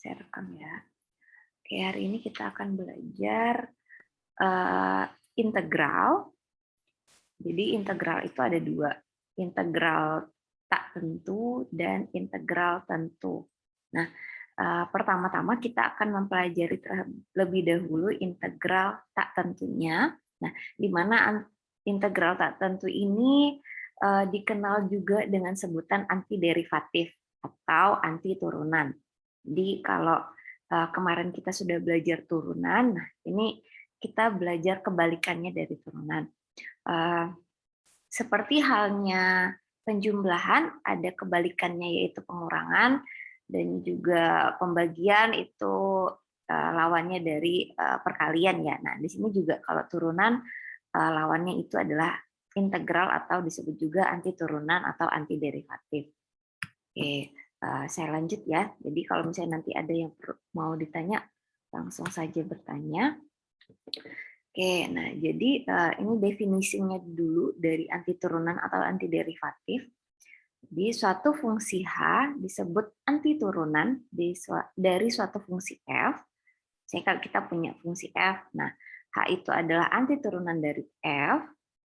Saya rekam ya. Oke, hari ini kita akan belajar integral. Jadi integral itu ada dua, integral tak tentu dan integral tentu. Nah, pertama-tama kita akan mempelajari terlebih dahulu integral tak tentunya. Nah, di mana integral tak tentu ini dikenal juga dengan sebutan antiderivatif atau anti turunan. Jadi kalau kemarin kita sudah belajar turunan, nah ini kita belajar kebalikannya dari turunan. Seperti halnya penjumlahan, ada kebalikannya yaitu pengurangan, dan juga pembagian itu lawannya dari perkalian ya. Nah, di sini juga kalau turunan lawannya itu adalah integral atau disebut juga anti turunan atau anti derivatif. Oke, saya lanjut ya. Jadi kalau misalnya nanti ada yang mau ditanya, langsung saja bertanya. Oke, nah jadi ini definisinya dulu dari anti turunan atau anti derivatif. Di suatu fungsi H disebut anti turunan dari suatu fungsi F. Kalau kita punya fungsi F, nah H itu adalah anti turunan dari F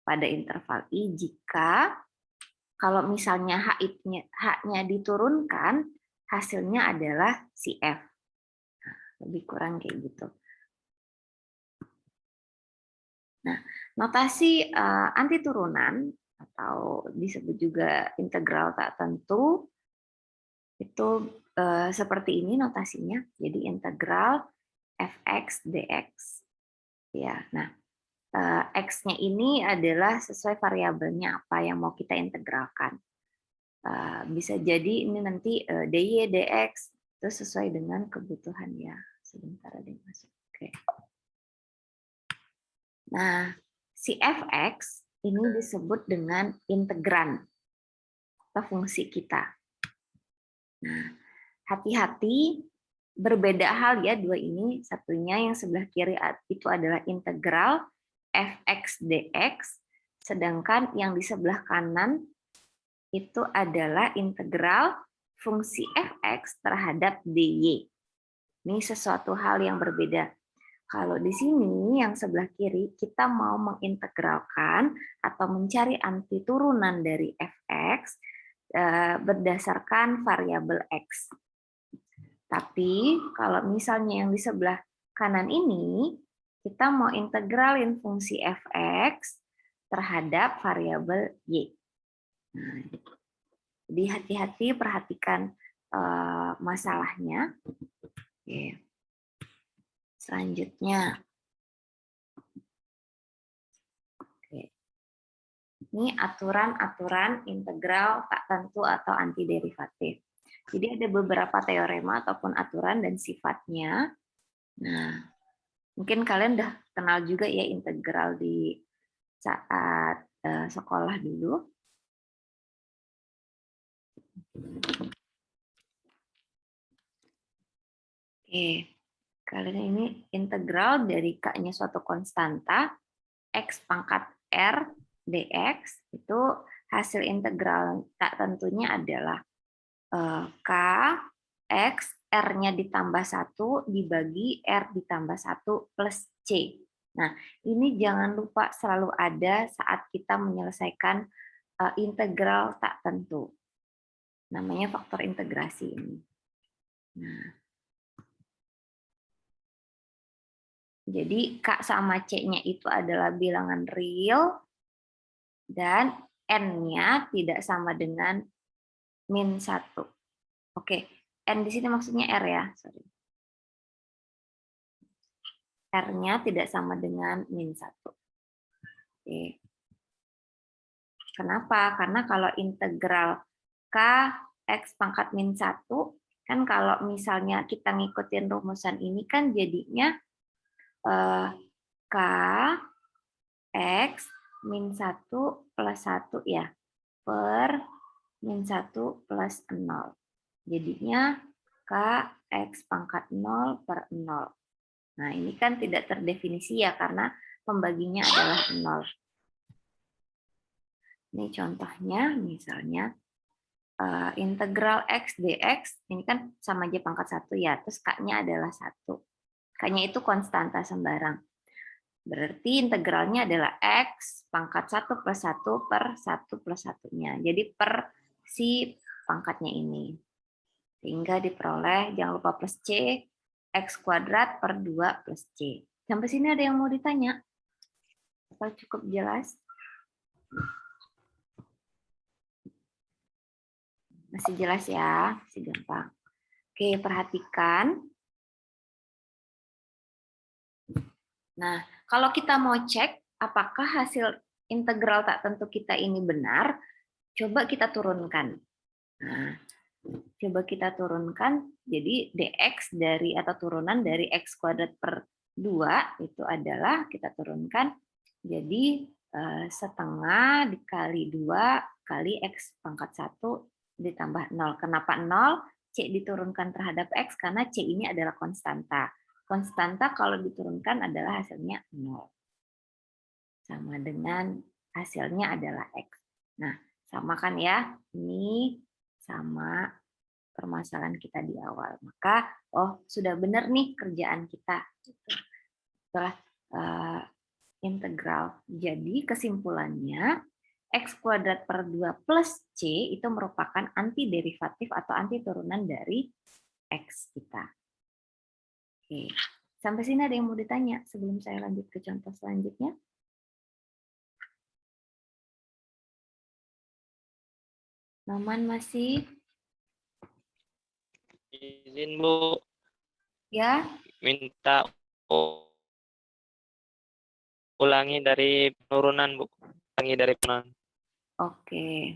pada interval I jika kalau misalnya H-nya diturunkan, hasilnya adalah si F. Nah, lebih kurang kayak gitu. Nah, notasi anti turunan atau disebut juga integral tak tentu itu seperti ini notasinya. Jadi integral fx dx. Ya, nah x-nya ini adalah sesuai variabelnya apa yang mau kita integralkan. Bisa jadi ini nanti dy dx itu sesuai dengan kebutuhan ya. Sebentar ada yang masuk. Oke. Nah, si fx ini disebut dengan integran atau fungsi kita. Nah, hati-hati berbeda hal ya dua ini. Satunya yang sebelah kiri itu adalah integral fx dx, sedangkan yang di sebelah kanan itu adalah integral fungsi fx terhadap dy. Ini sesuatu hal yang berbeda. Kalau di sini yang sebelah kiri kita mau mengintegralkan atau mencari anti turunan dari fx berdasarkan variabel x. Tapi kalau misalnya yang di sebelah kanan ini kita mau integralin fungsi fx terhadap variabel y. Nah, jadi hati-hati perhatikan masalahnya. Oke. Selanjutnya, ini aturan-aturan integral tak tentu atau antiderivatif. Jadi ada beberapa teorema ataupun aturan dan sifatnya. Nah, mungkin kalian udah kenal juga ya integral di saat sekolah dulu. Oke, kalian ini integral dari k-nya suatu konstanta x pangkat r dx itu hasil integral tak tentunya adalah k x r-nya ditambah 1 dibagi r ditambah 1 plus c. Nah, ini jangan lupa selalu ada saat kita menyelesaikan integral tak tentu. Namanya faktor integrasi ini. Nah, jadi K sama C-nya itu adalah bilangan real dan N-nya tidak sama dengan min 1. Oke, N di sini maksudnya R ya. Sorry. R-nya tidak sama dengan min 1. Oke. Kenapa? Karena kalau integral K X pangkat min 1, kan kalau misalnya kita ngikutin rumusan ini kan jadinya K X min 1 plus 1 ya, per min 1 plus 0. Jadinya K X pangkat 0 per 0. Nah, ini kan tidak terdefinisi ya, karena pembaginya adalah 0. Ini contohnya, misalnya integral X dx, ini kan sama aja pangkat 1 ya, terus K-nya adalah 1. K-nya itu konstanta sembarang. Berarti integralnya adalah X pangkat 1 plus 1 per 1 plus 1-nya. Jadi per si pangkatnya ini. Sehingga diperoleh, jangan lupa plus C, X kuadrat per 2 plus C. Sampai sini ada yang mau ditanya? Atau cukup jelas? Masih jelas ya? Masih gampang. Oke, perhatikan. Nah, kalau kita mau cek apakah hasil integral tak tentu kita ini benar, coba kita turunkan. Nah, coba kita turunkan, jadi dx dari atau turunan dari x kuadrat per 2 itu adalah kita turunkan jadi setengah dikali 2 kali x pangkat 1 ditambah 0. Kenapa 0? C diturunkan terhadap x karena C ini adalah konstanta. Konstanta kalau diturunkan adalah hasilnya 0. Sama dengan hasilnya adalah x. Nah, sama kan ya? Ini sama permasalahan kita di awal. Maka, sudah benar nih kerjaan kita. Setelah integral. Jadi kesimpulannya, X kuadrat per 2 plus C itu merupakan antiderivatif atau anti turunan dari X kita. Oke. Sampai sini ada yang mau ditanya sebelum saya lanjut ke contoh selanjutnya? Noman masih? Izin Bu, Ya. minta ulangi dari penurunan Bu. Ulangi dari penurunan. Oke.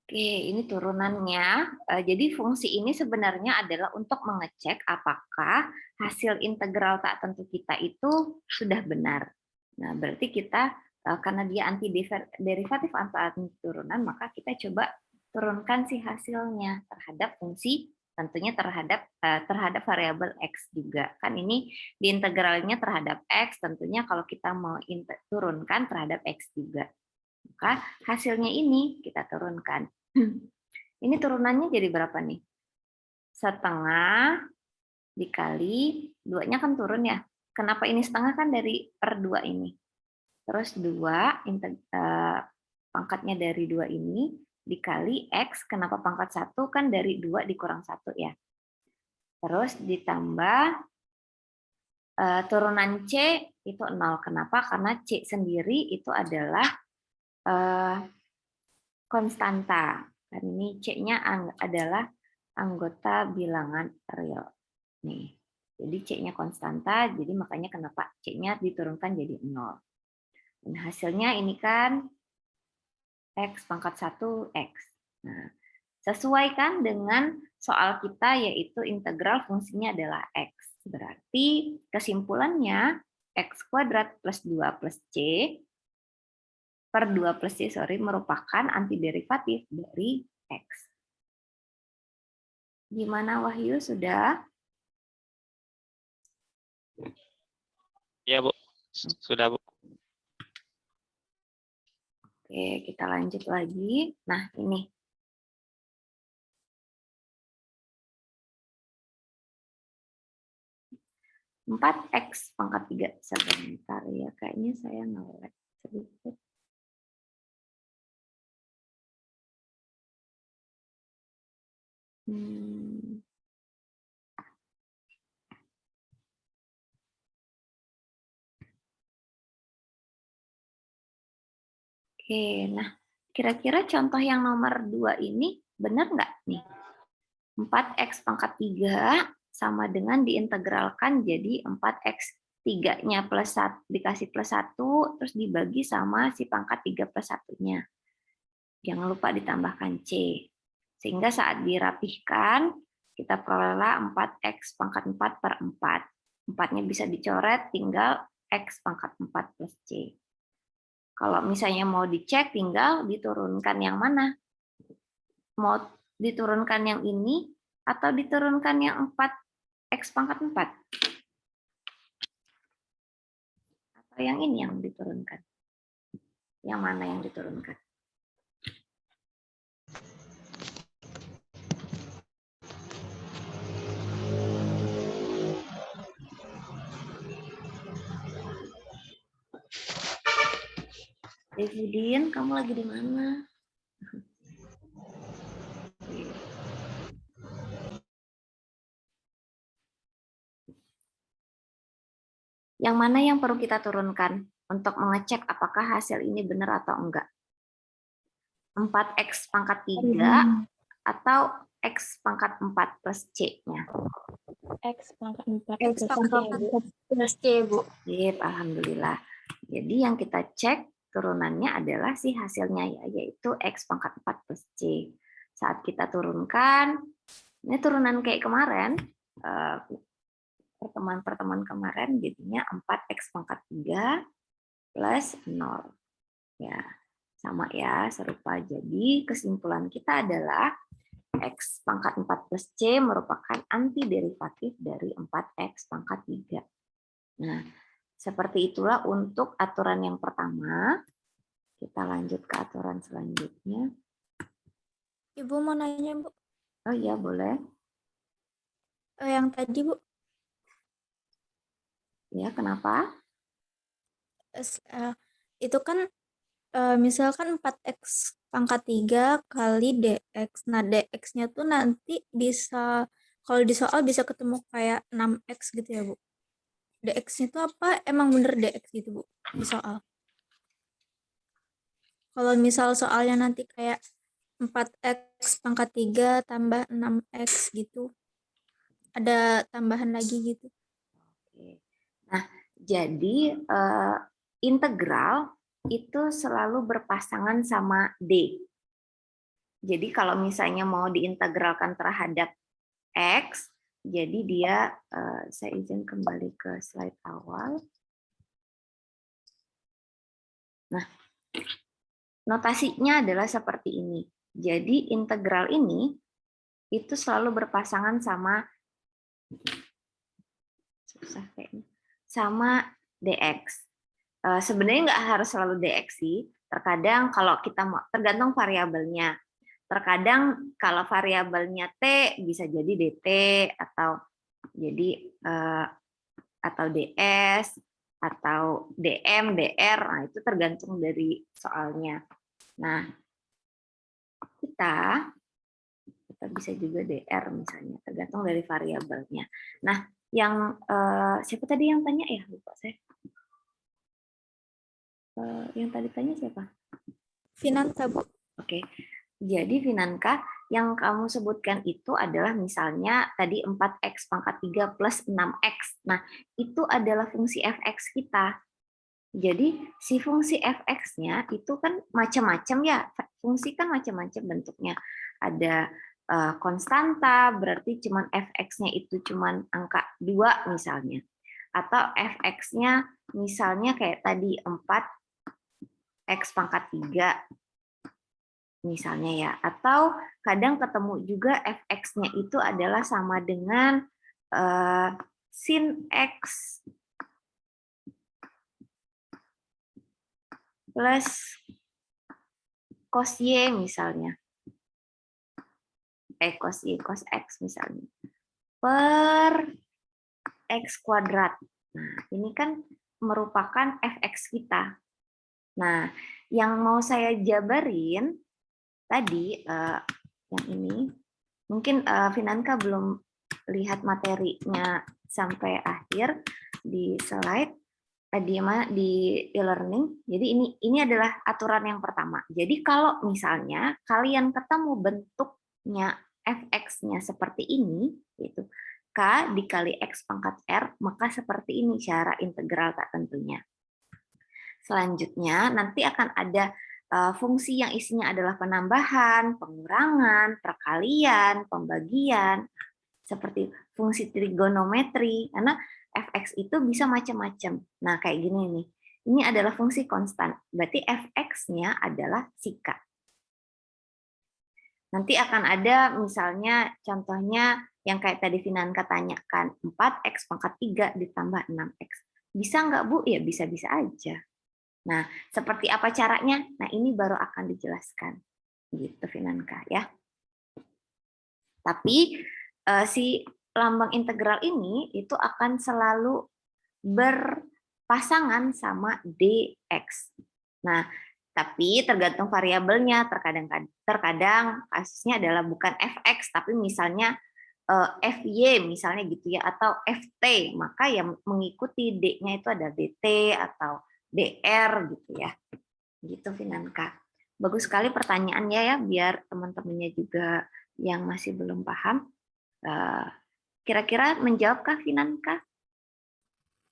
Oke, ini turunannya. Jadi fungsi ini sebenarnya adalah untuk mengecek apakah hasil integral tak tentu kita itu sudah benar. Nah, berarti kita karena dia anti derivatif atau anti turunan, maka kita coba turunkan si hasilnya terhadap fungsi, tentunya terhadap variabel x juga. Kan ini di integralnya terhadap x, tentunya kalau kita mau turunkan terhadap x juga. Maka hasilnya ini kita turunkan. Ini turunannya jadi berapa nih? Setengah dikali 2-nya kan turun ya. Kenapa ini setengah kan dari per 2 ini. Terus 2 pangkatnya dari 2 ini dikali X, kenapa pangkat 1 kan dari 2 dikurang 1 ya. Terus ditambah turunan C itu 0. Kenapa? Karena C sendiri itu adalah konstanta. Dan ini C-nya adalah anggota bilangan real. Nih. Jadi C-nya konstanta, jadi makanya kenapa C-nya diturunkan jadi 0. Dan hasilnya ini kan X pangkat 1 X. Nah, sesuaikan dengan soal kita yaitu integral fungsinya adalah X. Berarti kesimpulannya X kuadrat plus 2 plus C per 2 plus C merupakan antiderivatif dari X. Gimana Wahyu, sudah? Ya Bu, sudah Bu. Oke, kita lanjut lagi. Nah, ini. Empat X pangkat 3. Sebentar ya, kayaknya saya nge-lag sedikit. Oke, nah kira-kira contoh yang nomor 2 ini benar nggak nih? 4X pangkat 3 sama dengan diintegralkan jadi 4X 3-nya plus 1, dikasih plus 1, terus dibagi sama si pangkat 3 plus 1-nya. Jangan lupa ditambahkan C. Sehingga saat dirapihkan, kita perolehlah 4X pangkat 4 per 4. 4-nya bisa dicoret, tinggal X pangkat 4 plus C. Kalau misalnya mau dicek, tinggal diturunkan yang mana? Mau diturunkan yang ini atau diturunkan yang 4X pangkat 4? Atau yang ini yang diturunkan? Yang mana yang diturunkan? Devudin, kamu lagi di mana? Yang mana yang perlu kita turunkan untuk mengecek apakah hasil ini benar atau enggak? 4X pangkat 3 atau X pangkat 4 plus C-nya? X pangkat 4 X pangkat 4 plus C, Bu. Sip, alhamdulillah. Jadi yang kita cek turunannya adalah si hasilnya ya, yaitu X pangkat 4 plus C. Saat kita turunkan, ini turunan kayak kemarin, pertemuan kemarin jadinya 4X pangkat 3 plus 0. Ya, sama ya, serupa. Jadi kesimpulan kita adalah X pangkat 4 plus C merupakan antiderivatif dari 4X pangkat 3. Nah, seperti itulah untuk aturan yang pertama. Kita lanjut ke aturan selanjutnya. Ibu mau nanya, Bu. Oh iya, boleh. Yang tadi, Bu. Ya, kenapa? Itu kan misalkan 4X pangkat 3 kali DX. Nah, DX-nya tuh nanti bisa, kalau di soal bisa ketemu kayak 6X gitu ya, Bu. DX-nya tuh apa? Emang bener DX gitu, Bu, di soal. Kalau misal soalnya nanti kayak 4X pangkat 3 tambah 6X gitu. Ada tambahan lagi gitu. Nah, jadi integral itu selalu berpasangan sama D. Jadi kalau misalnya mau diintegralkan terhadap X, jadi dia, saya izin kembali ke slide awal. Nah, notasinya adalah seperti ini. Jadi integral ini itu selalu berpasangan sama dx. Sebenarnya nggak harus selalu dx sih. Terkadang kalau kita mau, tergantung variabelnya. Terkadang kalau variabelnya t bisa jadi dt atau jadi atau ds atau dm, dr. Nah, itu tergantung dari soalnya. Nah, kita bisa juga dr misalnya, tergantung dari variabelnya. Nah, yang siapa tadi yang tanya ya, lupa saya. Yang tadi tanya siapa? Finanka, Bu. Oke. Jadi Finanka, yang kamu sebutkan itu adalah misalnya tadi 4X pangkat 3 plus 6X. Nah, itu adalah fungsi fx kita. Jadi si fungsi fx-nya itu kan macam-macam ya. Fungsi kan macam-macam bentuknya. Ada konstanta, berarti cuman fx-nya itu cuman angka 2 misalnya. Atau fx-nya misalnya kayak tadi 4x pangkat 3 misalnya ya. Atau kadang ketemu juga fx-nya itu adalah sama dengan sin x plus cos y misalnya. Cos y, cos x misalnya. Per x kuadrat. Nah, ini kan merupakan fx kita. Nah, yang mau saya jabarin tadi, yang ini, mungkin Finanka belum lihat materinya sampai akhir di slide, di e-learning. Jadi ini adalah aturan yang pertama. Jadi kalau misalnya kalian ketemu bentuknya fx-nya seperti ini, yaitu k dikali x pangkat r, maka seperti ini cara integral tak tentunya. Selanjutnya nanti akan ada fungsi yang isinya adalah penambahan, pengurangan, perkalian, pembagian. Seperti fungsi trigonometri, karena fx itu bisa macam-macam. Nah, kayak gini nih. Ini adalah fungsi konstan. Berarti fx-nya adalah si K. Nanti akan ada misalnya contohnya yang kayak tadi Finanka tanyakan, 4x pangkat 3 ditambah 6x. Bisa nggak, Bu? Ya bisa-bisa aja. Nah, seperti apa caranya? Nah, ini baru akan dijelaskan. Gitu, Finanka, ya. Tapi si lambang integral ini itu akan selalu berpasangan sama dx. Nah, tapi tergantung variabelnya. Terkadang kasusnya adalah bukan fx, tapi misalnya fy misalnya gitu ya, atau ft. Maka yang mengikuti d-nya itu ada dt atau dr gitu ya. Gitu, Finanka. Bagus sekali pertanyaannya ya, biar teman-temannya juga yang masih belum paham. Kira-kira menjawabkah, Finanka?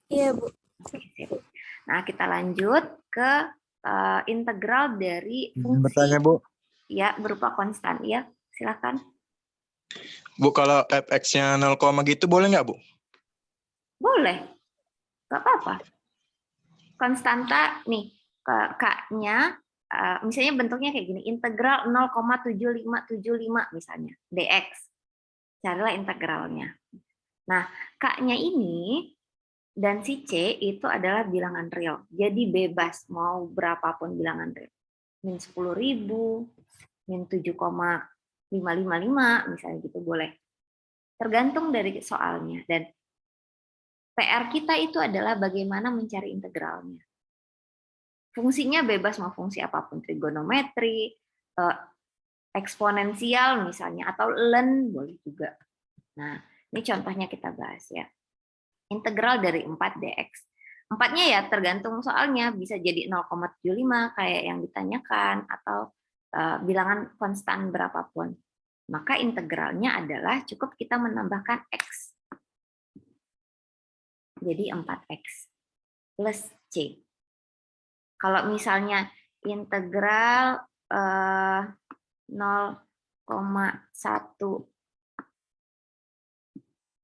Iya, Bu. Oke, sip. Nah, kita lanjut ke integral dari fungsi. Bertanya, Bu. Ya, berupa konstan. Ya, silakan. Bu, kalau fx-nya 0, gitu boleh nggak, Bu? Boleh. Nggak apa-apa. Konstanta, nih, K-nya, misalnya bentuknya kayak gini, integral 0,7575 misalnya, dx. Carilah integralnya. Nah, K-nya ini dan si C itu adalah bilangan real. Jadi bebas mau berapapun bilangan real. Min 10.000, min 7,555 misalnya gitu boleh. Tergantung dari soalnya. Dan PR kita itu adalah bagaimana mencari integralnya. Fungsinya bebas mau fungsi apapun, trigonometri, eksponensial misalnya, atau ln boleh juga. Nah, ini contohnya kita bahas ya. Integral dari 4 dx. 4-nya ya tergantung soalnya, bisa jadi 0,75 kayak yang ditanyakan, atau bilangan konstan berapapun. Maka integralnya adalah cukup kita menambahkan x. Jadi 4x plus c. Kalau misalnya integral 0,1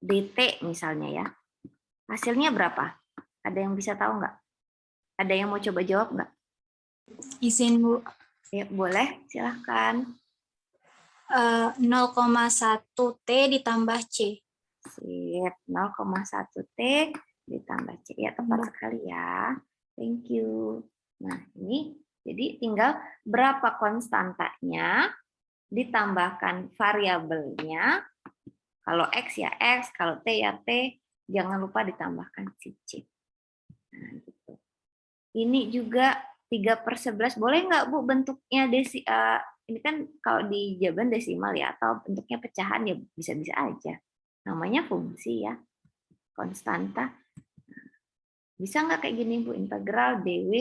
dt misalnya ya, hasilnya berapa? Ada yang bisa tahu nggak? Ada yang mau coba jawab nggak? Izin, Bu. Ya, boleh, silahkan. 0,1 T ditambah C. Sip, 0,1 T ditambah C. Ya, tepat sekali ya. Thank you. Nah, ini jadi tinggal berapa konstantanya, ditambahkan variabelnya. Kalau X ya X, kalau T ya T, jangan lupa ditambahkan si C. Nah, gitu. Ini juga 3/11, boleh nggak, Bu, bentuknya ini kan kalau di jawaban desimal ya, atau bentuknya pecahan ya bisa-bisa aja. Namanya fungsi ya, konstanta. Bisa nggak kayak gini, Bu, integral dw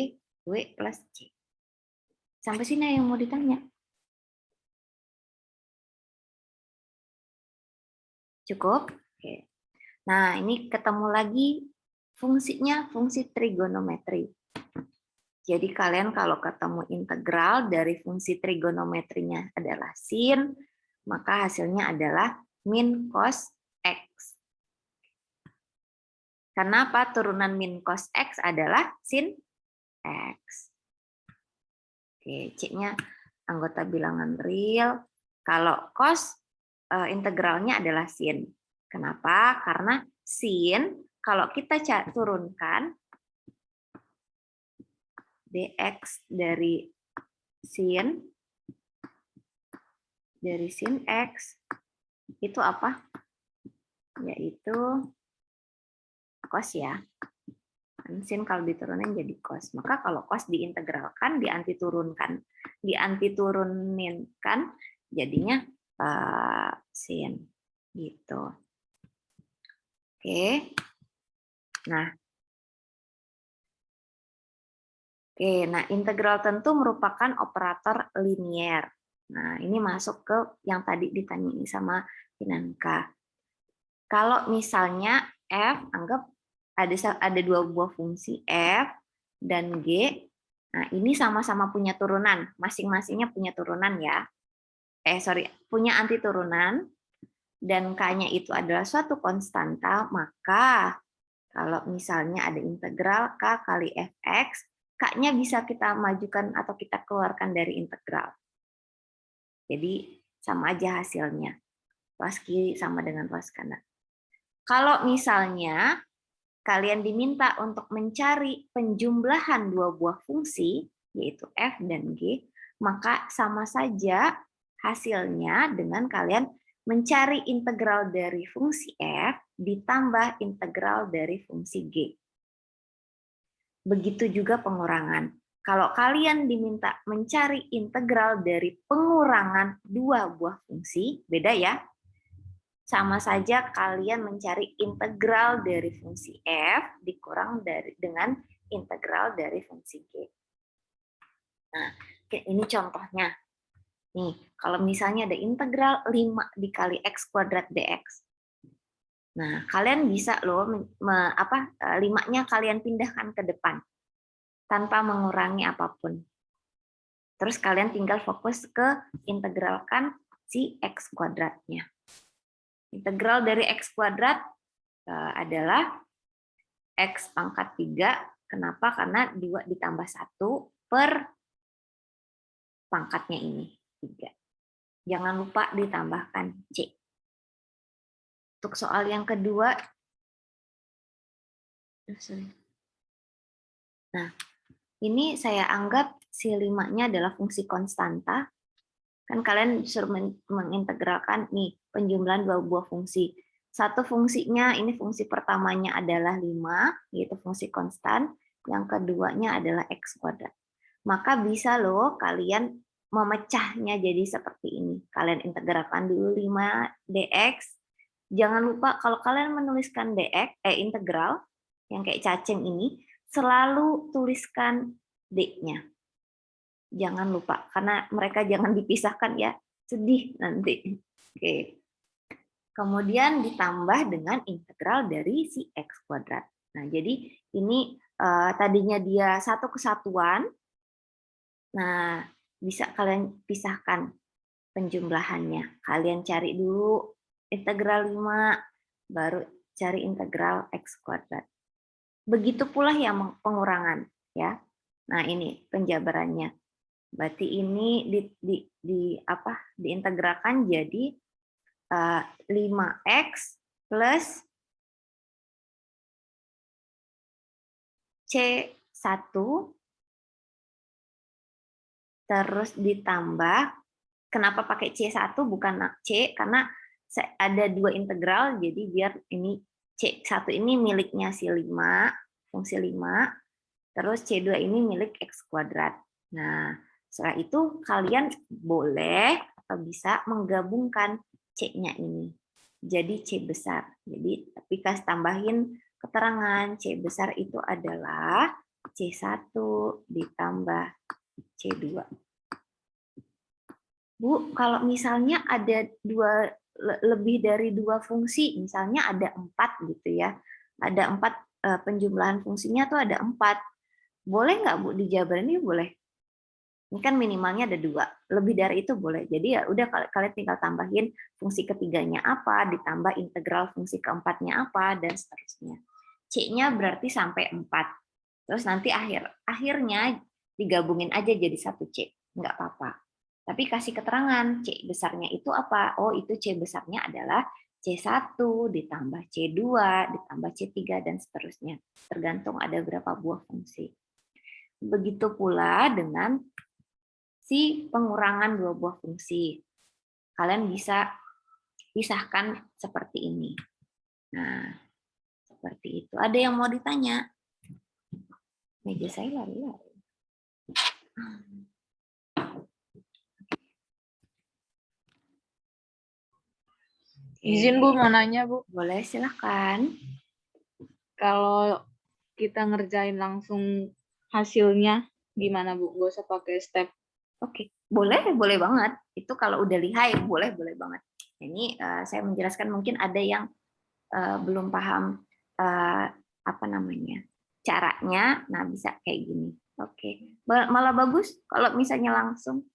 w plus c. Sampai sini yang mau ditanya. Cukup? Oke. Nah, ini ketemu lagi fungsinya, fungsi trigonometri. Jadi kalian kalau ketemu integral dari fungsi trigonometrinya adalah sin, maka hasilnya adalah min cos x. Kenapa turunan min cos x adalah sin x? Oke, C-nya anggota bilangan real. Kalau cos integralnya adalah sin. Kenapa? Karena sin kalau kita turunkan dx dari sin x itu apa? Yaitu cos ya. Sin kalau diturunin jadi cos. Maka kalau cos diintegralkan, diantituruninkan jadinya sin gitu. Oke. Nah, integral tentu merupakan operator linier. Nah, ini masuk ke yang tadi ditanyai sama Finanka. Kalau misalnya f, anggap ada dua buah fungsi f dan g. Nah, ini sama-sama punya turunan, masing-masingnya punya turunan ya. Punya antiturunan. dan K-nya itu adalah suatu konstanta, maka kalau misalnya ada integral K kali Fx, K-nya bisa kita majukan atau kita keluarkan dari integral. Jadi sama aja hasilnya. Ruas kiri sama dengan ruas kanan. Kalau misalnya kalian diminta untuk mencari penjumlahan dua buah fungsi, yaitu F dan G, maka sama saja hasilnya dengan kalian mencari integral dari fungsi F ditambah integral dari fungsi G. Begitu juga pengurangan. Kalau kalian diminta mencari integral dari pengurangan dua buah fungsi, beda ya. Sama saja kalian mencari integral dari fungsi F dikurang dengan integral dari fungsi G. Nah, ini contohnya. Nih, kalau misalnya ada integral 5 dikali X kuadrat dx. Nah, kalian bisa loh, 5-nya kalian pindahkan ke depan tanpa mengurangi apapun. Terus kalian tinggal fokus ke integralkan si X kuadratnya. Integral dari X kuadrat adalah X pangkat 3. Kenapa? Karena 2 ditambah 1 per pangkatnya ini, 3. Jangan lupa ditambahkan C. Untuk soal yang kedua, nah, ini saya anggap si 5-nya adalah fungsi konstanta. Kan kalian disuruh mengintegralkan nih penjumlahan dua buah fungsi. Satu fungsinya, ini fungsi pertamanya adalah 5, yaitu fungsi konstan. Yang keduanya adalah X kuadrat. Maka bisa loh kalian memecahnya jadi seperti ini. Kalian integralkan dulu 5 dx. Jangan lupa kalau kalian menuliskan dx, integral, yang kayak cacing ini, selalu tuliskan D-nya. Jangan lupa, karena mereka jangan dipisahkan ya, sedih nanti. Oke. Kemudian ditambah dengan integral dari si X kuadrat. Nah, jadi ini tadinya dia satu kesatuan. Nah, bisa kalian pisahkan penjumlahannya. Kalian cari dulu integral 5, baru cari integral X kuadrat. Begitu pula yang pengurangan, ya. Nah, ini penjabarannya. Berarti ini diintegralkan jadi 5x plus C1 terus ditambah, kenapa pakai C1 bukan C, karena ada 2 integral, jadi biar ini C1 ini miliknya si 5, fungsi 5, terus C2 ini milik X kuadrat. Nah, setelah itu kalian boleh atau bisa menggabungkan C-nya ini. Jadi C besar. Jadi tapi kasih tambahin keterangan C besar itu adalah C1 ditambah C2. Bu, kalau misalnya ada lebih dari 2 fungsi, misalnya ada 4 gitu ya. Ada 4 penjumlahan fungsinya tuh ada 4. Boleh nggak Bu dijabarin? Ini boleh. Ini kan minimalnya ada 2. Lebih dari itu boleh. Jadi ya udah kalian tinggal tambahin fungsi ketiganya apa, ditambah integral fungsi keempatnya apa, dan seterusnya. C-nya berarti sampai 4. Terus nanti akhirnya digabungin aja jadi 1 C. Nggak apa-apa. Tapi kasih keterangan C besarnya itu apa? Oh, itu C besarnya adalah C1 ditambah C2 ditambah C3 dan seterusnya. Tergantung ada berapa buah fungsi. Begitu pula dengan si pengurangan 2 buah fungsi. Kalian bisa pisahkan seperti ini. Nah, seperti itu. Ada yang mau ditanya? Meja saya lari-lari. Izin Bu mau nanya Bu, Boleh, silahkan. kalau kita ngerjain langsung hasilnya gimana Bu? Gak usah pakai step. Oke, boleh banget. Itu kalau udah lihai, boleh banget. Ini saya menjelaskan, mungkin ada yang belum paham apa namanya caranya. Nah, bisa kayak gini. Oke, malah bagus kalau misalnya langsung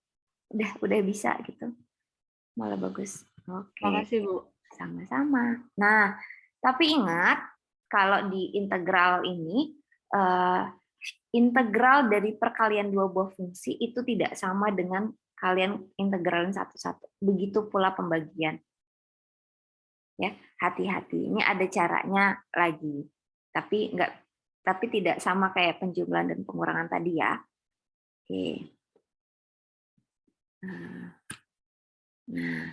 udah bisa gitu. Malah bagus. Oke. Makasih Bu. Sama-sama. Nah, tapi ingat, kalau di integral ini, integral dari perkalian dua buah fungsi itu tidak sama dengan kalian integralin satu-satu. Begitu pula pembagian. Ya, hati-hati. Ini ada caranya lagi. Tapi tidak sama kayak penjumlahan dan pengurangan tadi ya. Oke. Nah.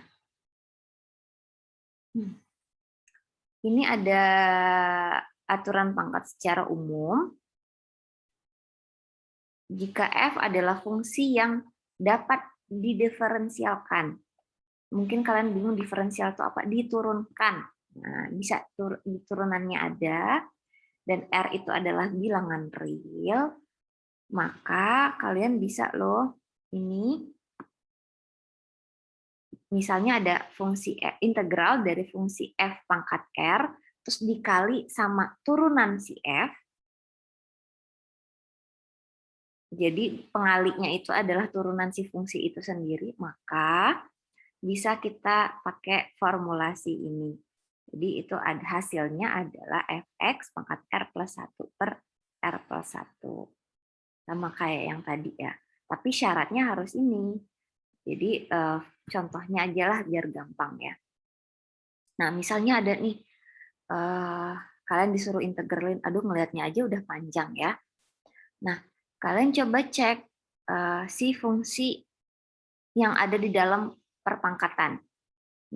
Ini ada aturan pangkat secara umum. Jika f adalah fungsi yang dapat didiferensialkan. Mungkin kalian bingung diferensial itu apa? Diturunkan. Nah, bisa turunannya ada, dan R itu adalah bilangan real, maka kalian bisa loh, ini misalnya ada fungsi integral dari fungsi f pangkat R, terus dikali sama turunan si f. Jadi pengaliknya itu adalah turunan si fungsi itu sendiri, maka bisa kita pakai formulasi ini. Jadi itu ada hasilnya adalah fx pangkat R plus 1 per R plus 1. Sama kayak yang tadi ya. Tapi syaratnya harus ini. Jadi contohnya aja lah biar gampang ya. Nah misalnya ada nih, kalian disuruh integralin, aduh ngelihatnya aja udah panjang ya. Nah kalian coba cek si fungsi yang ada di dalam perpangkatan.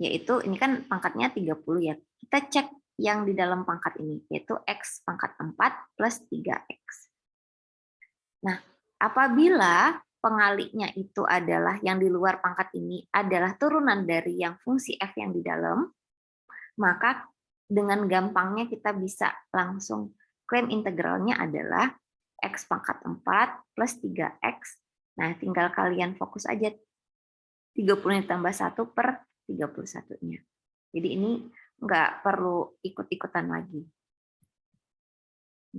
Yaitu ini kan pangkatnya 30 ya. Kita cek yang di dalam pangkat ini, yaitu x pangkat 4 plus 3x. Nah, apabila pengaliknya itu adalah yang di luar pangkat ini adalah turunan dari yang fungsi f yang di dalam, maka dengan gampangnya kita bisa langsung klaim integralnya adalah x pangkat 4 plus 3x. Nah, tinggal kalian fokus aja 30 ditambah 1 per 31-nya. Jadi ini nggak perlu ikut-ikutan lagi.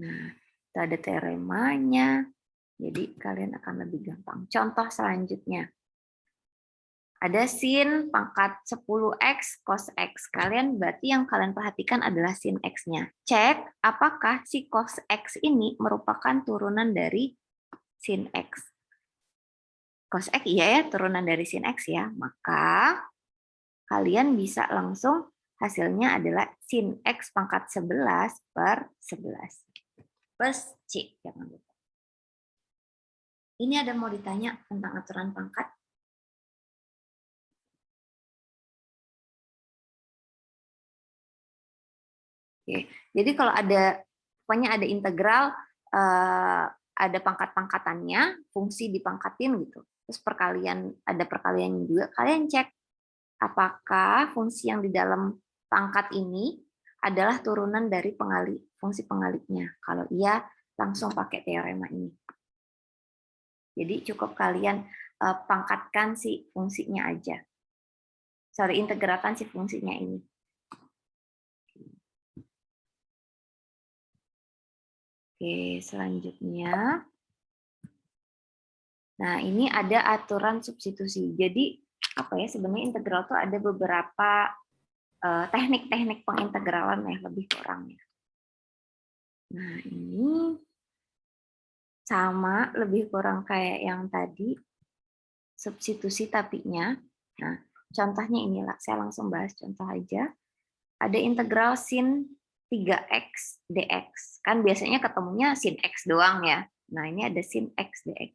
Nah, itu ada teoremanya. Jadi kalian akan lebih gampang. Contoh selanjutnya. Ada sin pangkat 10x cos x. Kalian berarti yang kalian perhatikan adalah sin x-nya. Cek apakah si cos x ini merupakan turunan dari sin x. Cos x iya ya, turunan dari sin x ya. Maka kalian bisa langsung hasilnya adalah sin x pangkat 11 per 11. Plus C, jangan lupa. Ini ada mau ditanya tentang aturan pangkat? Oke, jadi kalau ada, pokoknya ada integral, ada pangkat-pangkatannya, fungsi dipangkatin gitu. Terus ada perkalian juga, kalian cek apakah fungsi yang di dalam pangkat ini adalah turunan dari fungsi pengaliknya. Kalau iya, langsung pakai teorema ini. Jadi cukup kalian pangkatkan si fungsinya aja. Integralkan si fungsinya ini. Oke, selanjutnya. Nah, ini ada aturan substitusi. Jadi, apa ya, sebenarnya integral itu ada beberapa teknik-teknik pengintegralan ya, lebih kurangnya. Nah, ini sama, lebih kurang kayak yang tadi, substitusi tapinya. Nah, contohnya inilah, saya langsung bahas contoh aja. Ada integral sin 3x dx. Kan biasanya ketemunya sin x doang ya. Nah, ini ada sin x dx.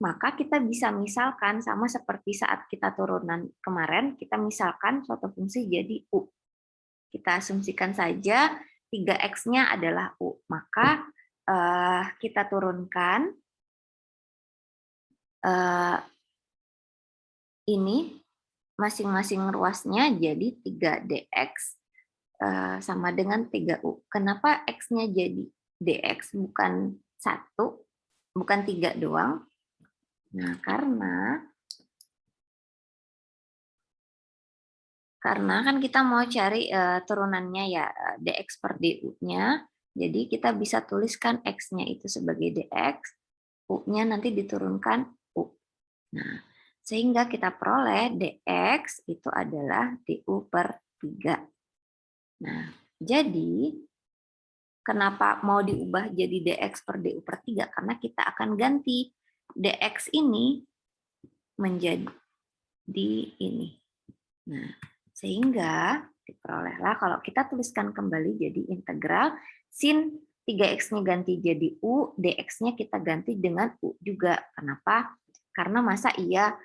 Maka kita bisa misalkan, sama seperti saat kita turunan kemarin, kita misalkan suatu fungsi jadi u. Kita asumsikan saja 3x-nya adalah u. Maka kita turunkan ini masing-masing ruasnya jadi 3dx sama dengan 3u. Kenapa x-nya jadi dx bukan 1, bukan 3 doang? Nah, karena kan kita mau cari turunannya ya, dx per du-nya. Jadi kita bisa tuliskan x-nya itu sebagai dx, u-nya nanti diturunkan u. Nah, sehingga kita peroleh dx itu adalah du per 3. Nah, jadi kenapa mau diubah jadi dx per du per 3? Karena kita akan ganti dx ini menjadi ini. Nah, sehingga diperolehlah kalau kita tuliskan kembali jadi integral sin 3x-nya ganti jadi u, dx-nya kita ganti dengan u juga. Kenapa? Karena masa iya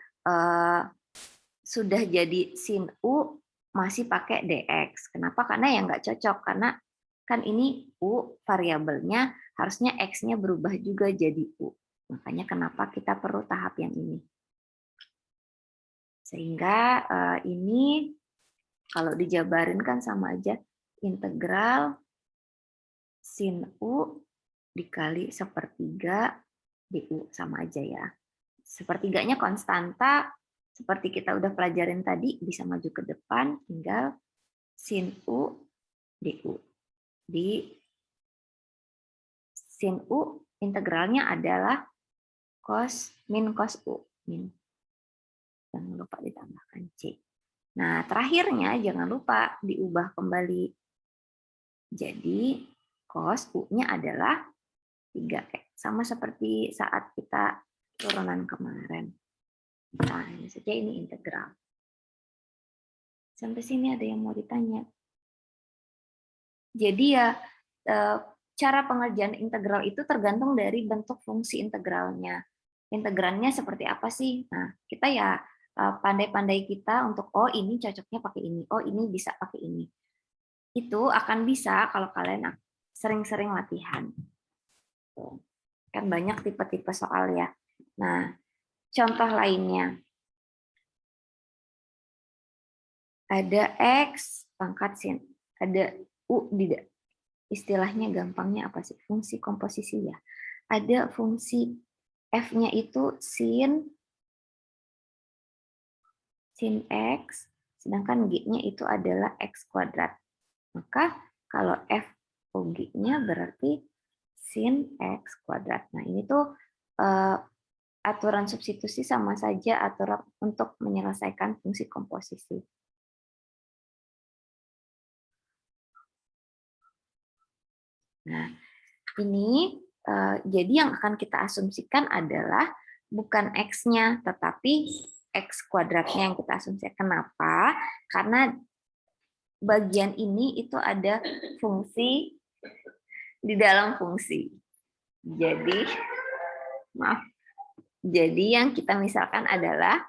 sudah jadi sin u masih pakai dx. Kenapa? Karena ya nggak cocok. Karena kan ini u variabelnya harusnya x-nya berubah juga jadi u. Makanya kenapa kita perlu tahap yang ini. Sehingga ini kalau dijabarin kan sama aja integral sin u dikali sepertiga du sama aja ya. Sepertiganya konstanta, seperti kita udah pelajarin tadi, bisa maju ke depan, tinggal sin u du. Di sin u integralnya adalah min cos u. Min. Jangan lupa ditambahkan C. Nah, terakhirnya jangan lupa diubah kembali. Jadi, cos U-nya adalah 3X. Sama seperti saat kita turunan kemarin. Nah, ini saja ini integral. Sampai sini ada yang mau ditanya. Jadi ya, cara pengerjaan integral itu tergantung dari bentuk fungsi integralnya. Integralnya seperti apa sih? Nah, kita ya pandai-pandai kita untuk, oh ini cocoknya pakai ini, oh ini bisa pakai ini. Itu akan bisa kalau kalian sering-sering latihan. Kan banyak tipe-tipe soal ya. Nah, contoh lainnya. Ada X pangkat sin, ada U tidak. Istilahnya gampangnya apa sih? Fungsi komposisi ya. Ada fungsi F-nya itu sin X, sedangkan G-nya itu adalah X kuadrat. Maka kalau F G-nya berarti sin X kuadrat. Nah, ini tuh aturan substitusi sama saja aturan untuk menyelesaikan fungsi komposisi. Nah, ini jadi yang akan kita asumsikan adalah bukan X-nya, tetapi X kuadratnya yang kita asumsikan. Kenapa? Karena bagian ini itu ada fungsi di dalam fungsi. Jadi, maaf. Jadi yang kita misalkan adalah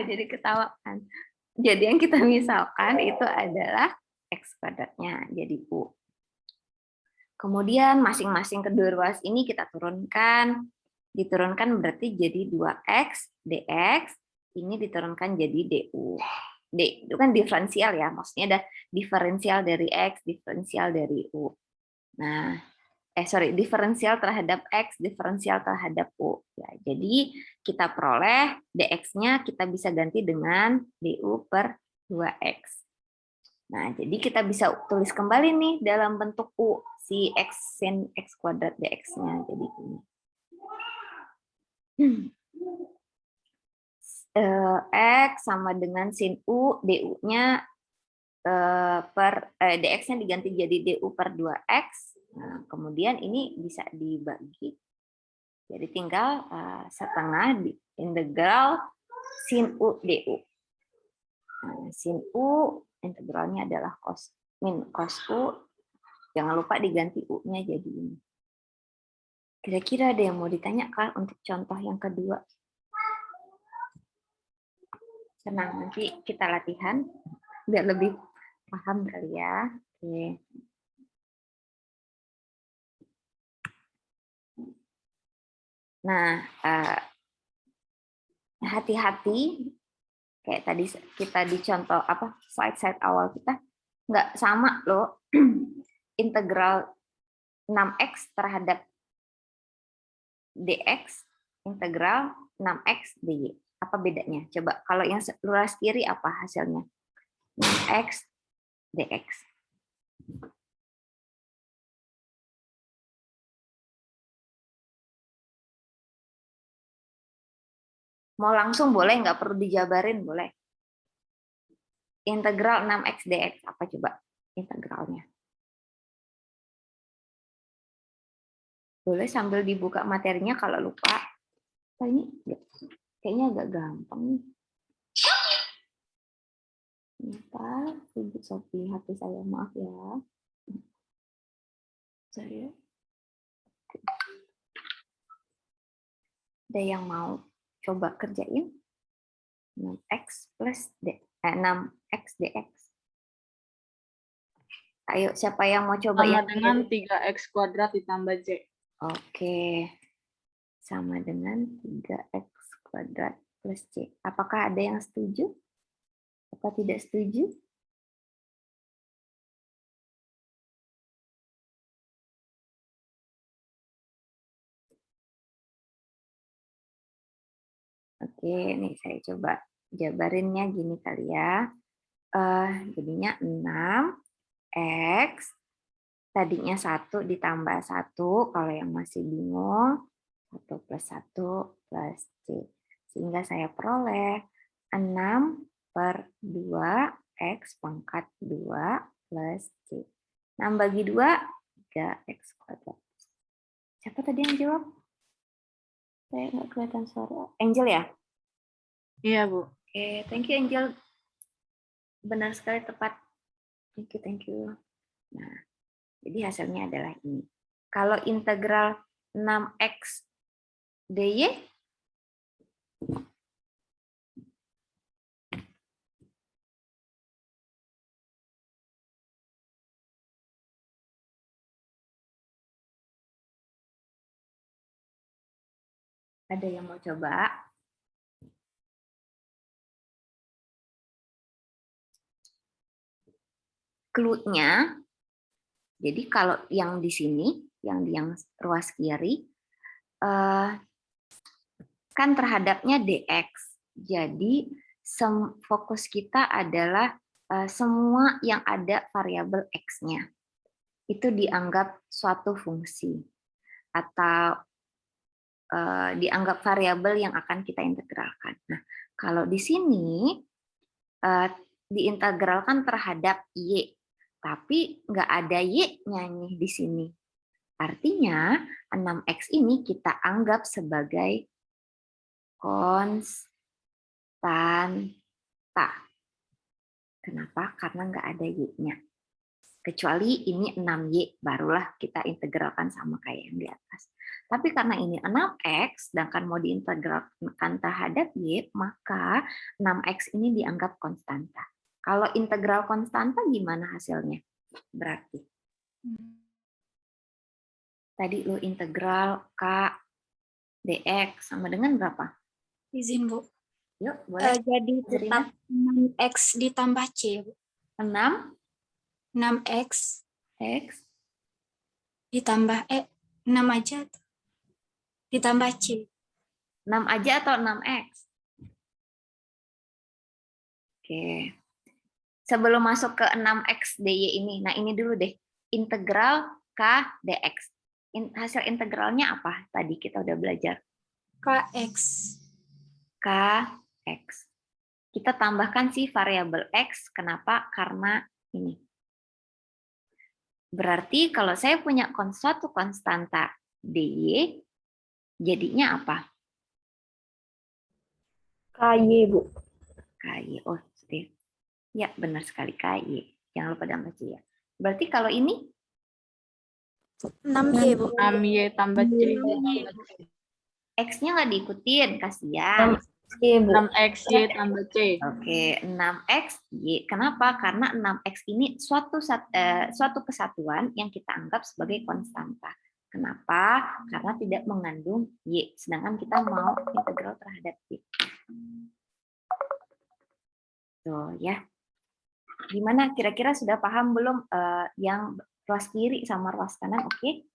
jadi ketawa kan. Jadi yang kita misalkan itu adalah X kuadratnya, jadi U. Kemudian masing-masing kedua ruas ini kita turunkan. Diturunkan berarti jadi 2X dx, ini diturunkan jadi du. D itu kan diferensial ya, maksudnya ada diferensial dari X, diferensial dari U. Nah, diferensial terhadap X, diferensial terhadap U. Ya, jadi kita peroleh dx-nya kita bisa ganti dengan du per 2x. Nah, jadi kita bisa tulis kembali nih dalam bentuk U, si X sin X kuadrat dx-nya. Jadi ini. X sama dengan sin U, du-nya dx-nya diganti jadi du per 2x. Nah, kemudian ini bisa dibagi. Jadi tinggal setengah di integral sin U du. Nah, sin U integralnya adalah min cos U. Jangan lupa diganti U-nya jadi ini. Kira-kira ada yang mau ditanyakan untuk contoh yang kedua? Senang, nanti kita latihan biar lebih paham kali ya. Oke. Nah, hati-hati kayak tadi kita di contoh slide awal kita nggak sama loh integral 6x terhadap dx integral 6x dy. Apa bedanya? Coba kalau yang luas kiri apa hasilnya? 6x dx. Mau langsung boleh, nggak perlu dijabarin, boleh. Integral 6x dx, apa coba integralnya? Boleh sambil dibuka materinya kalau lupa. Oh, ini kayaknya agak gampang nih. Bentar, Ibu Sophie, hati saya, maaf ya. Saya. Ada yang mau coba kerjain? 6x plus 6x dx. Ayo, siapa yang mau coba? Sama yang dengan 3x kuadrat ditambah j. Oke. Sama dengan 3x kuadrat plus c. Apakah ada yang setuju? Apa tidak setuju? Oke, nih saya coba jabarinnya gini kali ya. Jadinya 6x, tadinya 1 ditambah 1, kalau yang masih bingung, 1 plus 1 plus c. Sehingga saya peroleh 6/2x pangkat 2 plus c. 6 bagi 2, 3x kuadrat. Siapa tadi yang jawab? Saya nggak kelihatan suara. Angel ya? Iya, Bu. Oke, thank you Angel. Benar sekali, tepat. Thank you. Nah, jadi hasilnya adalah ini. Kalau integral 6x dy, ada yang mau coba? Clue-nya, jadi kalau yang di sini, yang di ruas kiri, kan terhadapnya dx. Jadi fokus kita adalah semua yang ada variabel x-nya. Itu dianggap suatu fungsi atau dianggap variabel yang akan kita integralkan. Nah, kalau di sini diintegralkan terhadap y, tapi nggak ada y-nya nih di sini. Artinya 6x ini kita anggap sebagai konstanta. Kenapa? Karena nggak ada y-nya. Kecuali ini 6y, barulah kita integralkan sama kayak yang di atas. Tapi karena ini 6x, sedangkan mau diintegralkan terhadap y, maka 6x ini dianggap konstanta. Kalau integral konstanta gimana hasilnya? Berarti tadi lu integral k dx sama dengan berapa? Izin, Bu. Yuk, boleh. Jadi tetap 6x ditambah c, Bu. 6 6x x ditambah 6 aja tuh. Ditambah c. 6 aja atau 6x? Oke. Sebelum masuk ke 6x dy ini, nah ini dulu deh. Integral k dx. Hasil integralnya apa? Tadi kita udah belajar. Kx. Kx. Kita tambahkan si variabel x. Kenapa? Karena ini. Berarti kalau saya punya suatu konstanta dy, jadinya apa? KY, Bu. KY. Oh, sedih. Ya, benar sekali KY. Jangan lupa tambah C ya. Berarti kalau ini 6Y, Bu. 6y tambah c. X-nya nggak diikutin, kasihan. 6xy tambah c. Oke, 6x y. Kenapa? Karena 6x ini suatu kesatuan yang kita anggap sebagai konstanta. Kenapa? Karena tidak mengandung y, sedangkan kita mau integral terhadap y. Tuh ya. Gimana? Kira-kira sudah paham belum yang ruas kiri sama ruas kanan? Oke.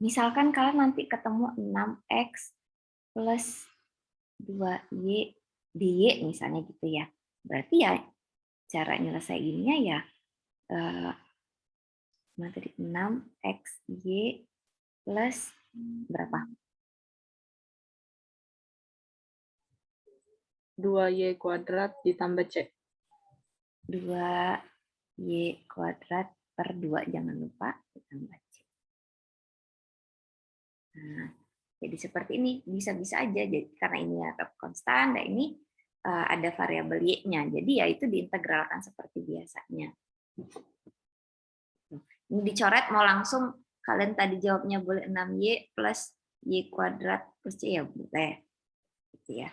Misalkan kalian nanti ketemu 6x plus 2y dy misalnya gitu ya. Berarti ya cara nyelesainnya ya tadi 6xy plus berapa? 2Y kuadrat ditambah C. 2Y kuadrat per 2, jangan lupa ditambah C. Nah, jadi seperti ini, bisa-bisa aja. Jadi, karena ini tetap konstan, dan ini ada variabel Y-nya. Jadi ya itu diintegralkan seperti biasanya. Ini dicoret, mau langsung kalian tadi jawabnya boleh 6Y plus Y kuadrat plus C ya boleh. Gitu ya.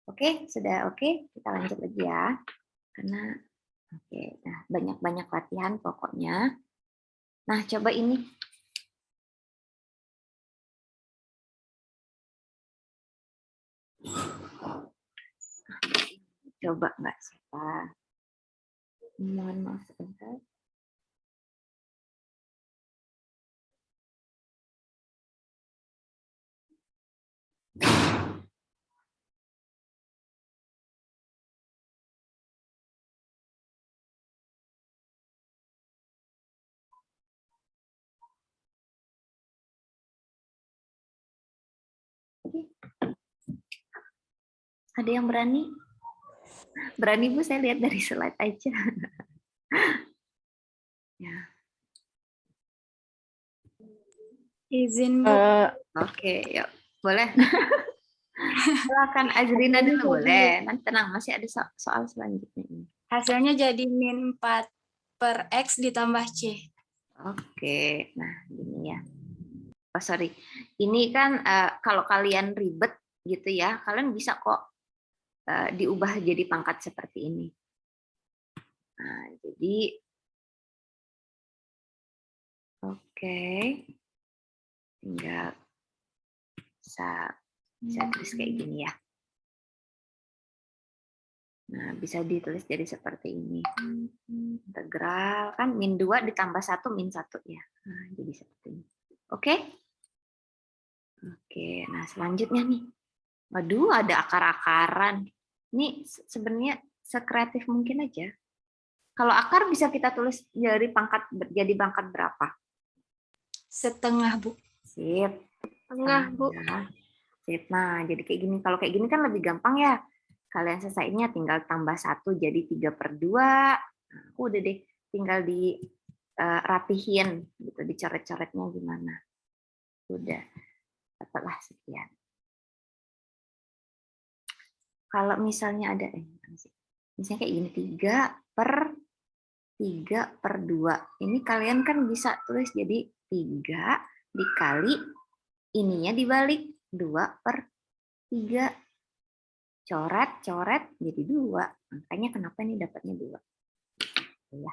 Oke, sudah oke. Kita lanjut lagi ya. Karena oke, nah banyak-banyak latihan pokoknya. Nah, coba ini. Coba nggak siapa? Mohon maaf sebentar. Ada yang berani? Berani Bu, saya lihat dari slide aja. Ya. Izin, Bu. Oke, yuk. Boleh. Silakan Azrina dulu boleh. Nanti tenang, masih ada soal selanjutnya ini. Hasilnya jadi min 4 per X ditambah C. Oke, nah gini ya. Oh sorry, ini kan kalau kalian ribet gitu ya, kalian bisa kok diubah jadi pangkat seperti ini. Nah, jadi oke, tinggal bisa tulis kayak gini ya. Nah, bisa ditulis jadi seperti ini. Integral kan min 2 ditambah 1 min 1 ya. Nah, jadi seperti ini. Oke? Oke, nah selanjutnya nih. Waduh, ada akar-akaran. Ini sebenarnya sekreatif mungkin aja. Kalau akar bisa kita tulis dari jadi pangkat berapa? Setengah, Bu. Sip. Setengah, Bu. Sip. Nah, jadi kayak gini. Kalau kayak gini kan lebih gampang ya. Kalian selesainya tinggal tambah 1 jadi 3/2. Nah, udah deh, tinggal di rapihin gitu, dicoret-coretnya gimana. Udah. Dapatlah sekian. Kalau misalnya ada misalnya kayak gini 3/2. Ini kalian kan bisa tulis jadi 3 dikali ininya dibalik 2/3. Coret jadi 2. Makanya kenapa ini dapatnya 2. Ya.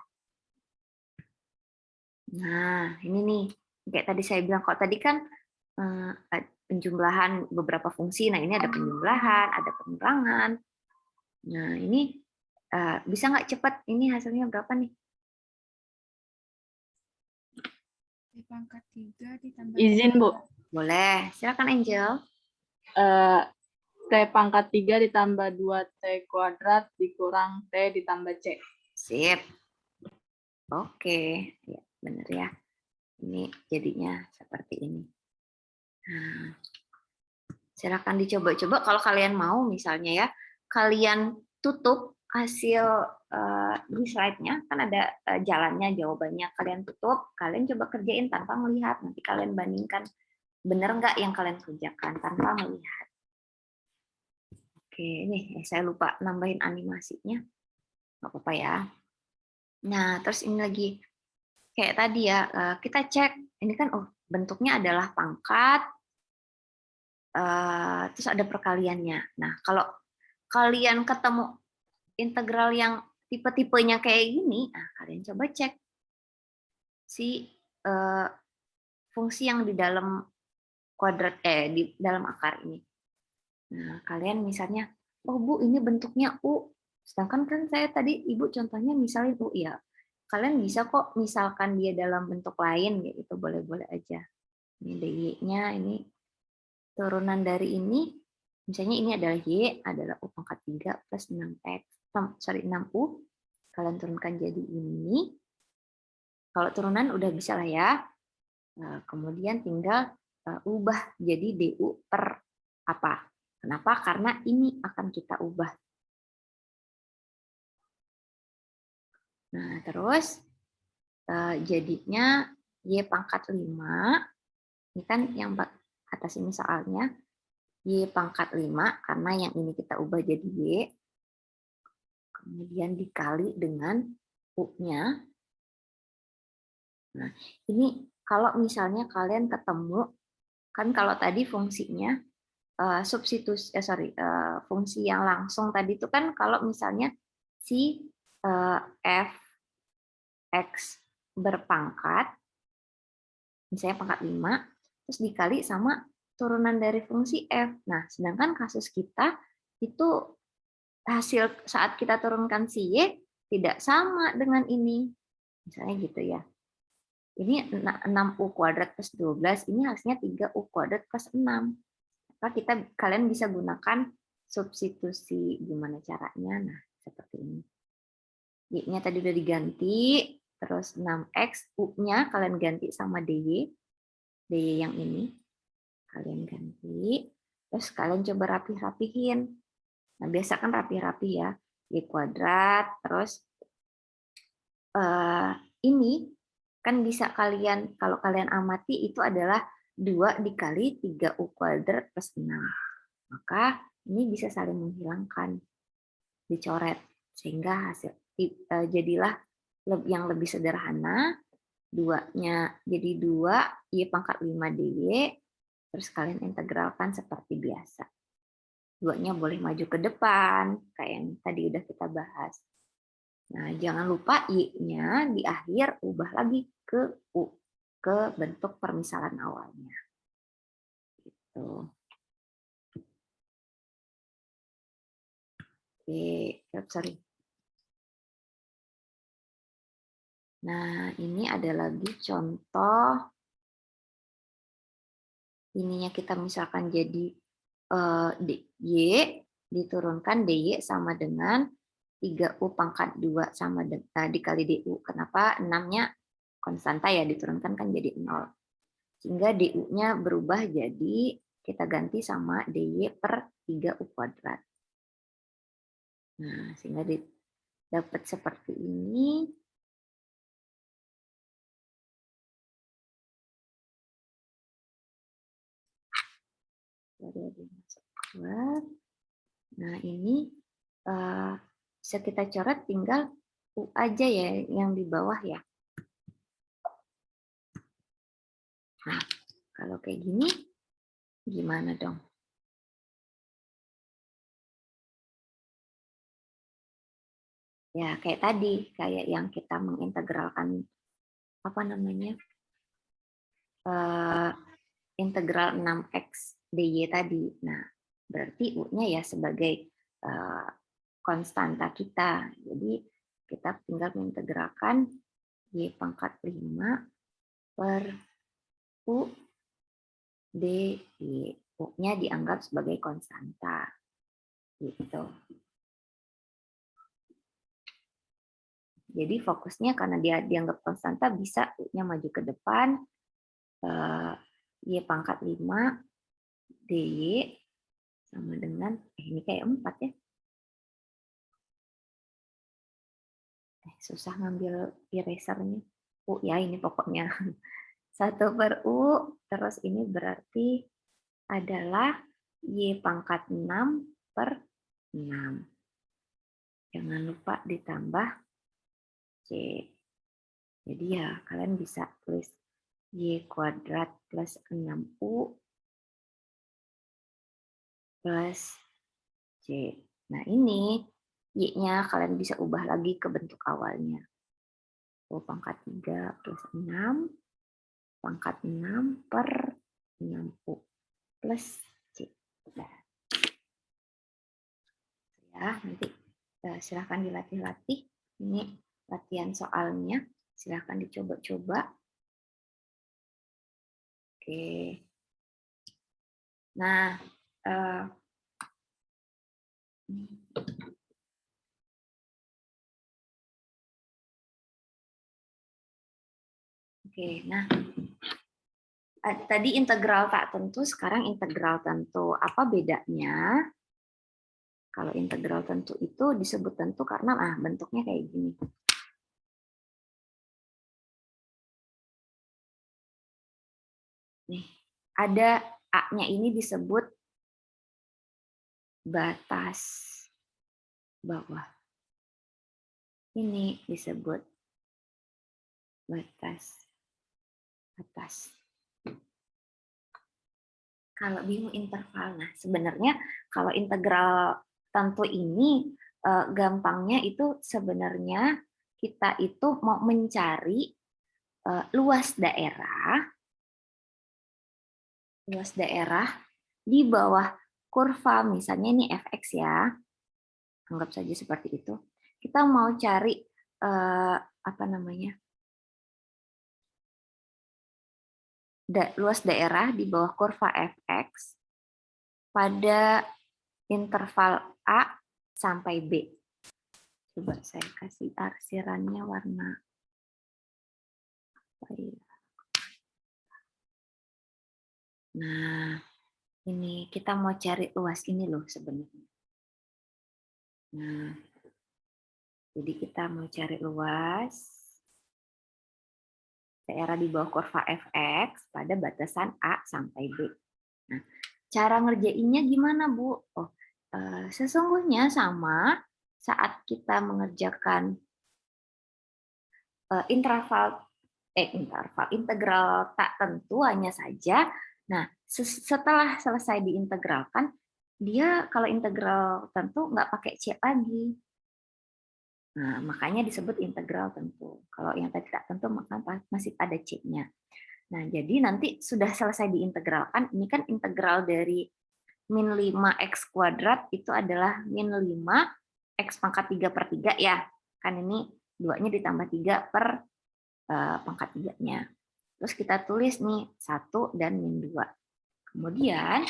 Nah, ini nih. Kayak tadi saya bilang, kok tadi kan penjumlahan beberapa fungsi. Nah, ini ada penjumlahan, ada pengurangan. Nah, ini bisa nggak cepat? Ini hasilnya berapa nih? Pangkat 3 ditambah. Izin, Bu. Boleh. Silakan Angel. T pangkat 3 ditambah 2T kuadrat dikurang T ditambah C. Sip. Oke. Ya, benar ya. Ini jadinya seperti ini. Nah, silakan dicoba-coba kalau kalian mau misalnya ya. Kalian tutup hasil di slide-nya, kan ada jalannya, jawabannya. Kalian tutup, kalian coba kerjain tanpa melihat. Nanti kalian bandingkan benar nggak yang kalian kerjakan tanpa melihat. Oke, ini saya lupa nambahin animasinya. Nggak apa-apa ya. Nah, terus ini lagi. Kayak tadi ya, kita cek. Ini kan bentuknya adalah pangkat, terus ada perkaliannya. Nah, kalau kalian ketemu integral yang tipe-tipenya kayak gini, nah kalian coba cek si fungsi yang di dalam kuadrat di dalam akar ini. Nah, kalian misalnya, oh Bu, ini bentuknya U. Sedangkan kan saya tadi Ibu contohnya misalnya U ya. Kalian bisa kok misalkan dia dalam bentuk lain gitu, boleh-boleh aja. Ini DY-nya, ini turunan dari ini, misalnya ini adalah Y, adalah U pangkat 3 plus 6U. Kalian turunkan jadi ini. Kalau turunan udah bisa lah ya. Kemudian tinggal ubah jadi DU per apa. Kenapa? Karena ini akan kita ubah. Nah, terus jadinya Y pangkat 5, ini kan yang atas ini soalnya, Y pangkat 5, karena yang ini kita ubah jadi Y, kemudian dikali dengan U-nya. Nah, ini kalau misalnya kalian ketemu, kan kalau tadi fungsinya, fungsi yang langsung tadi itu kan kalau misalnya si f x berpangkat, misalnya pangkat 5, terus dikali sama turunan dari fungsi f. Nah, sedangkan kasus kita itu hasil saat kita turunkan si y tidak sama dengan ini. Misalnya gitu ya. Ini 6u kuadrat plus 12, ini hasilnya 3u kuadrat plus 6. Maka kalian bisa gunakan substitusi. Gimana caranya? Nah, seperti ini. Y-nya tadi udah diganti, terus 6x, U-nya kalian ganti sama DY. DY yang ini. Kalian ganti. Terus kalian coba rapih-rapihin. Nah, biasa kan rapih-rapih ya. Y kuadrat, terus ini kan bisa kalian, kalau kalian amati itu adalah 2 dikali 3u kuadrat plus 6. Maka ini bisa saling menghilangkan, dicoret, sehingga hasil jadilah yang lebih sederhana, 2-nya jadi 2, Y pangkat 5 DY, terus kalian integralkan seperti biasa. 2-nya boleh maju ke depan, kayak yang tadi udah kita bahas. Nah, jangan lupa Y-nya di akhir ubah lagi ke U, ke bentuk permisalan awalnya. Gitu. Sorry. Nah, ini ada lagi contoh. Ininya kita misalkan jadi Y, diturunkan DY sama dengan 3U pangkat 2 sama dikali DU. Kenapa? 6-nya konstanta ya, diturunkan kan jadi 0. Sehingga DU-nya berubah jadi, kita ganti sama DY per 3U kuadrat. Nah, sehingga dapat seperti ini. Nah, ini bisa kita coret, tinggal U aja ya yang di bawah ya. Nah, kalau kayak gini gimana dong? Ya, kayak tadi, kayak yang kita mengintegralkan apa namanya? Integral 6x dy tadi. Nah, berarti U-nya ya sebagai konstanta kita. Jadi kita tinggal mengintegralkan Y pangkat 5 per U dy. U-nya dianggap sebagai konstanta. Gitu. Jadi fokusnya karena dia dianggap konstanta, bisa U-nya maju ke depan, Y pangkat 5 dy sama dengan, ini kayak 4 ya. Susah ngambil erasernya. U ya ini pokoknya. 1 per U, terus ini berarti adalah Y pangkat 6 per 6. Jangan lupa ditambah C. Jadi ya kalian bisa tulis Y kuadrat plus 6U plus C. Nah ini Y-nya kalian bisa ubah lagi ke bentuk awalnya. U pangkat 3 plus 6 pangkat 6 per 6U plus C. Ya, nanti silahkan dilatih-latih. Ini latihan soalnya. Silahkan dicoba-coba. Oke. Nah, oke, nah Tadi integral tak tentu, sekarang integral tentu. Apa bedanya? Kalau integral tentu itu disebut tentu karena bentuknya kayak gini. Nih, ada A-nya ini disebut batas bawah. Ini disebut batas atas. Kalau bingung interval, nah sebenarnya kalau integral tentu ini gampangnya itu sebenarnya kita itu mau mencari luas daerah di bawah kurva, misalnya ini fx ya, anggap saja seperti itu. Kita mau cari apa namanya, luas daerah di bawah kurva fx pada interval A sampai B. Coba saya kasih arsirannya warna apa ya? Nah, ini kita mau cari luas ini loh sebenarnya. Nah, jadi kita mau cari luas daerah di bawah kurva fx pada batasan A sampai B. Nah, cara ngerjainnya gimana, Bu? Oh, sesungguhnya sama saat kita mengerjakan integral tak tentu hanya saja. Nah, setelah selesai diintegralkan, dia kalau integral tentu nggak pakai C lagi. Nah, makanya disebut integral tentu. Kalau yang tadi tak tentu maka masih ada C-nya. Nah, jadi nanti sudah selesai diintegralkan, ini kan integral dari min 5x kuadrat itu adalah min 5x pangkat 3/3 ya. Kan ini 2-nya ditambah 3 per pangkat 3-nya. Terus kita tulis nih 1 dan min 2. Kemudian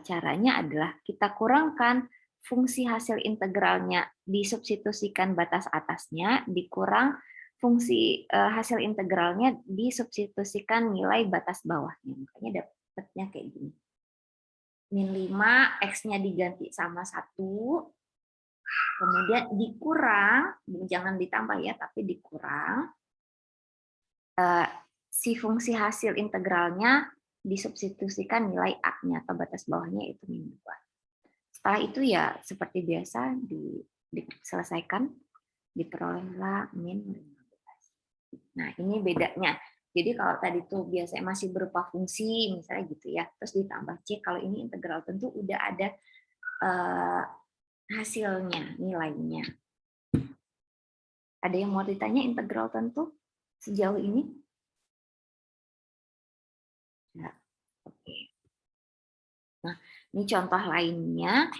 caranya adalah kita kurangkan fungsi hasil integralnya, disubstitusikan batas atasnya, dikurang fungsi hasil integralnya, disubstitusikan nilai batas bawahnya. Makanya dapatnya kayak gini. Min 5, X-nya diganti sama 1, kemudian dikurang, jangan ditambah ya, tapi dikurang, si fungsi hasil integralnya disubstitusikan nilai A-nya atau batas bawahnya itu min 2. Setelah itu ya seperti biasa diselesaikan, diperolehlah min 15. Nah, ini bedanya. Jadi kalau tadi tuh biasanya masih berupa fungsi misalnya gitu ya, terus ditambah C, kalau ini integral tentu udah ada hasilnya, nilainya. Ada yang mau ditanya integral tentu sejauh ini? Ya, oke. Nah, ini contoh lainnya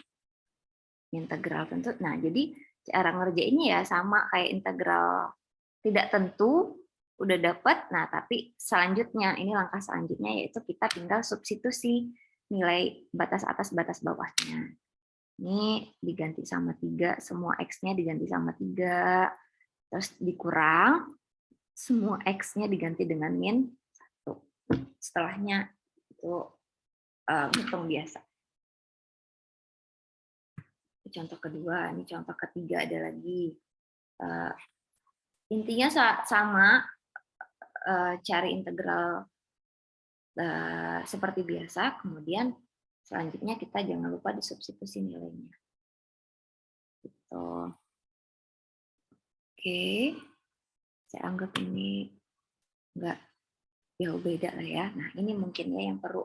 integral tentu. Nah, jadi cara ngerjainnya ya sama kayak integral tidak tentu, udah dapat. Nah, tapi selanjutnya, ini langkah selanjutnya yaitu kita tinggal substitusi nilai batas atas batas bawahnya. Ini diganti sama 3, semua X-nya diganti sama 3, terus dikurang, semua X-nya diganti dengan min 1. Setelahnya itu hitung biasa. Contoh kedua, ini contoh ketiga ada lagi. Intinya sama, cari integral seperti biasa, kemudian selanjutnya kita jangan lupa disubstitusi nilainya. Gitu. Oke, saya anggap ini nggak jauh beda lah ya. Nah, ini mungkin ya yang perlu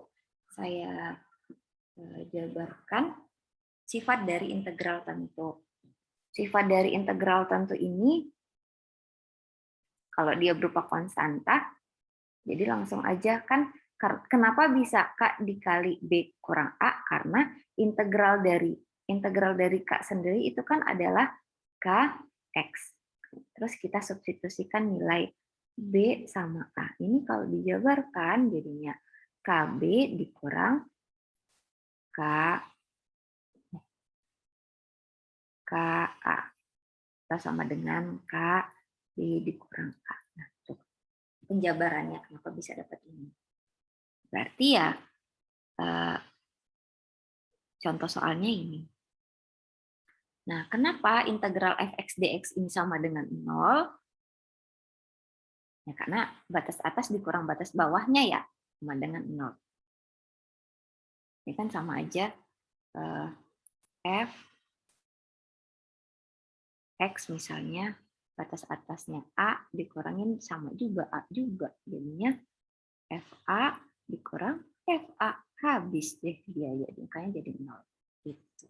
saya jabarkan. Sifat dari integral tentu. Sifat dari integral tentu ini, kalau dia berupa konstanta, jadi langsung aja kan, kenapa bisa K dikali B kurang A? Karena integral dari K sendiri itu kan adalah Kx. Terus kita substitusikan nilai B sama A. Ini kalau dijabarkan jadinya KB dikurang KA. Kita sama dengan KB dikurang A. Nah, itu penjabarannya kenapa bisa dapat ini. Berarti ya contoh soalnya ini. Nah, kenapa integral fx dx ini sama dengan 0? Ya, karena batas atas dikurang batas bawahnya ya, sama dengan 0. Ini kan sama aja f x misalnya, batas atasnya a dikurangin sama juga a juga. Jadinya fa dikurang fa. Habis deh biaya, makanya jadi 0. Gitu.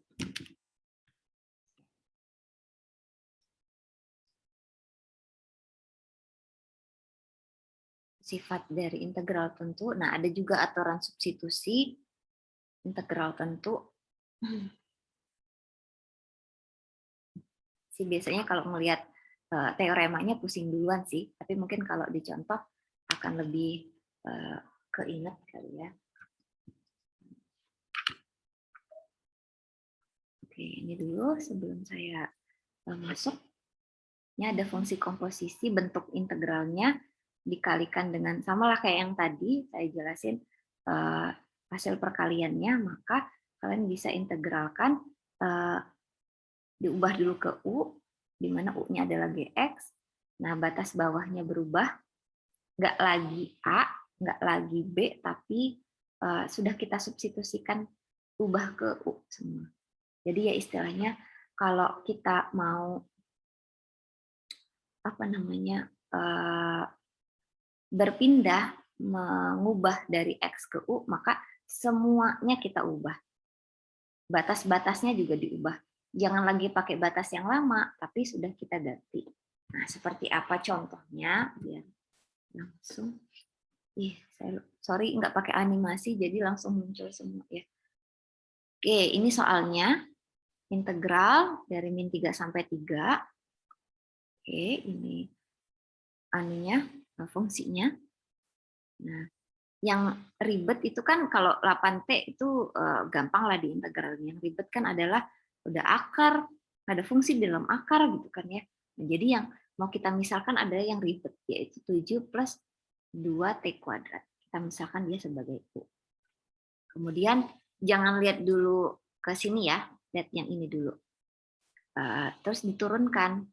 Sifat dari integral tentu. Nah, ada juga aturan substitusi integral tentu. Sih biasanya kalau melihat teoremanya pusing duluan sih, tapi mungkin kalau dicontoh akan lebih keinget kali ya. Oke, ini dulu sebelum saya masuk. Ini ada fungsi komposisi, bentuk integralnya dikalikan dengan samalah kayak yang tadi saya jelasin hasil perkaliannya, maka kalian bisa integralkan, diubah dulu ke u, di mana u-nya adalah gx. Nah, batas bawahnya berubah, nggak lagi a, nggak lagi b, tapi sudah kita substitusikan ubah ke u semua. Jadi ya istilahnya kalau kita mau berpindah mengubah dari X ke U, maka semuanya kita ubah. Batas-batasnya juga diubah. Jangan lagi pakai batas yang lama, tapi sudah kita ganti. Nah, seperti apa contohnya? Biar langsung. Sorry nggak pakai animasi, jadi langsung muncul semua ya. Oke, ini soalnya integral dari min 3 sampai 3. Oke, ini anunya, fungsinya. Nah, yang ribet itu kan kalau 8T itu gampang lah diintegralnya. Yang ribet kan adalah udah akar, ada fungsi di dalam akar gitu kan ya. Nah, jadi yang mau kita misalkan ada yang ribet, yaitu 7 plus 2T kuadrat. Kita misalkan dia sebagai U. Kemudian jangan lihat dulu ke sini ya, lihat yang ini dulu. Terus diturunkan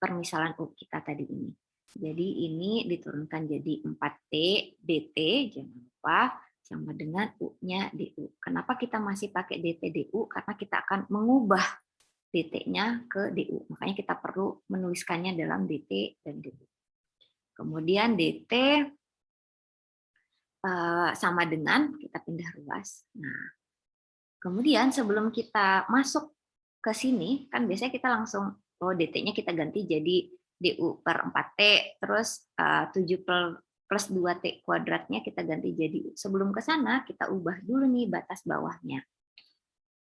permisalan U kita tadi ini. Jadi ini diturunkan jadi 4T dt, jangan lupa, sama dengan U-nya du. Kenapa kita masih pakai dt du? Karena kita akan mengubah dt-nya ke du. Makanya kita perlu menuliskannya dalam dt dan du. Kemudian dt sama dengan, kita pindah ruas. Nah, kemudian sebelum kita masuk ke sini, kan biasanya kita langsung, dt-nya kita ganti jadi du per 4T, terus 7 plus 2T kuadratnya kita ganti jadi U. Sebelum ke sana, kita ubah dulu nih batas bawahnya.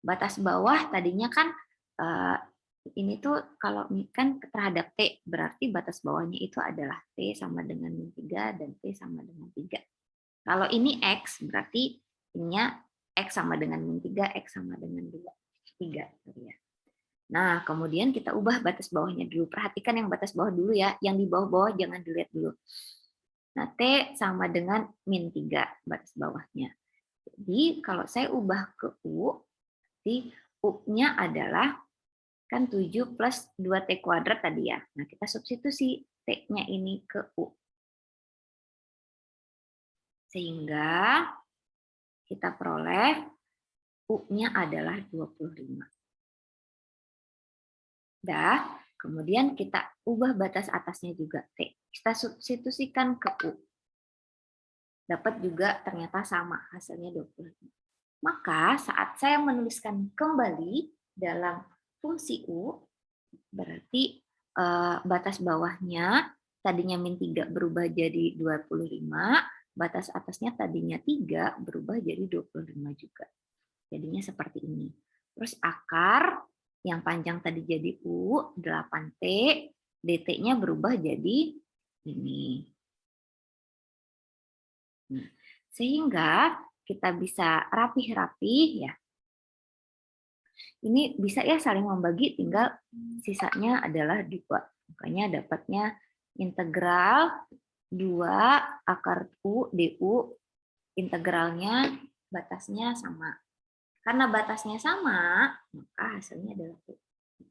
Batas bawah tadinya kan, ini tuh kalau kan terhadap T, berarti batas bawahnya itu adalah T sama dengan min 3 dan T sama dengan 3. Kalau ini X, berarti ininya X sama dengan min 3, X sama dengan 3. Ya. Nah, kemudian kita ubah batas bawahnya dulu. Perhatikan yang batas bawah dulu ya, yang di bawah-bawah jangan dilihat dulu. Nah, T sama dengan min 3 batas bawahnya. Jadi, kalau saya ubah ke U, berarti U-nya adalah kan 7 plus 2T kuadrat tadi ya. Nah, kita substitusi T-nya ini ke U. Sehingga kita peroleh U-nya adalah 25. Kemudian kita ubah batas atasnya juga T. Kita substitusikan ke U. Dapat juga ternyata sama, hasilnya 25. Maka saat saya menuliskan kembali dalam fungsi U, berarti batas bawahnya tadinya min 3 berubah jadi 25, batas atasnya tadinya 3 berubah jadi 25 juga. Jadinya seperti ini. Terus akar yang panjang tadi jadi U, 8T, dt-nya berubah jadi ini. Nah, sehingga kita bisa rapih-rapih ya. Ini bisa ya saling membagi, tinggal sisanya adalah 2. Makanya dapatnya integral 2 akar U, DU, integralnya, batasnya sama. Karena batasnya sama, maka hasilnya adalah U.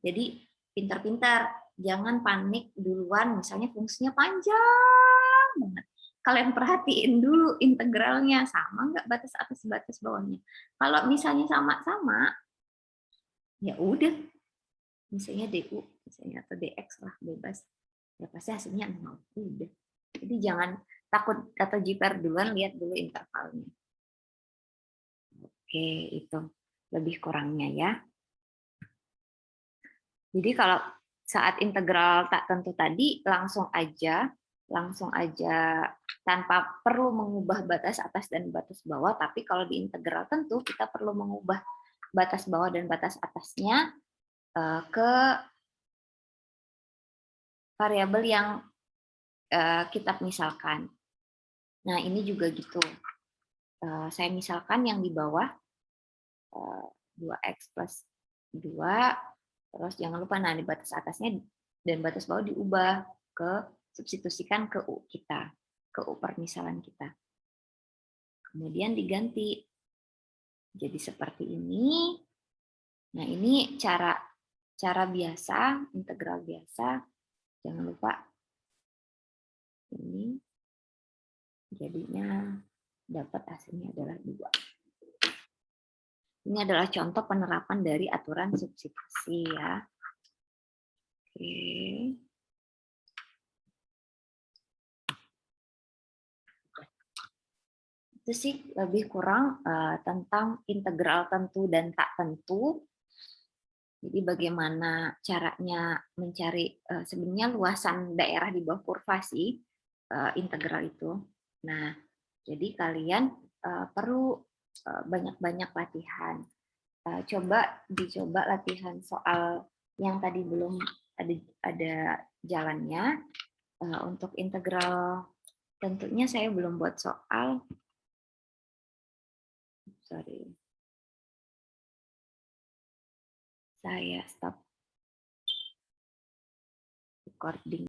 Jadi, pintar-pintar. Jangan panik duluan, misalnya fungsinya panjang banget. Kalian perhatiin dulu integralnya, sama nggak batas atas batas bawahnya. Kalau misalnya sama-sama, ya udah. Misalnya DU, misalnya atau DX lah, bebas. Ya pasti hasilnya 0. Udah. Jadi jangan takut atau jiper duluan, lihat dulu intervalnya. Oke, itu lebih kurangnya ya. Jadi kalau saat integral tak tentu tadi langsung aja tanpa perlu mengubah batas atas dan batas bawah, tapi kalau di integral tentu kita perlu mengubah batas bawah dan batas atasnya ke variabel yang kita misalkan. Nah, ini juga gitu. Saya misalkan yang di bawah 2x plus 2, terus jangan lupa nah di batas atasnya dan batas bawah diubah substitusikan ke U kita, ke U permisalan kita. Kemudian diganti jadi seperti ini. Nah, ini cara biasa, integral biasa. Jangan lupa ini jadinya dapat hasilnya adalah 2. Ini adalah contoh penerapan dari aturan substitusi ya. Oke. Itu sih lebih kurang tentang integral tentu dan tak tentu. Jadi bagaimana caranya mencari sebenarnya luasan daerah di bawah kurva sih integral itu. Nah, jadi kalian perlu banyak-banyak latihan. Dicoba latihan soal yang tadi belum ada jalannya. Untuk integral tentunya saya belum buat soal. Sorry. Saya stop recording.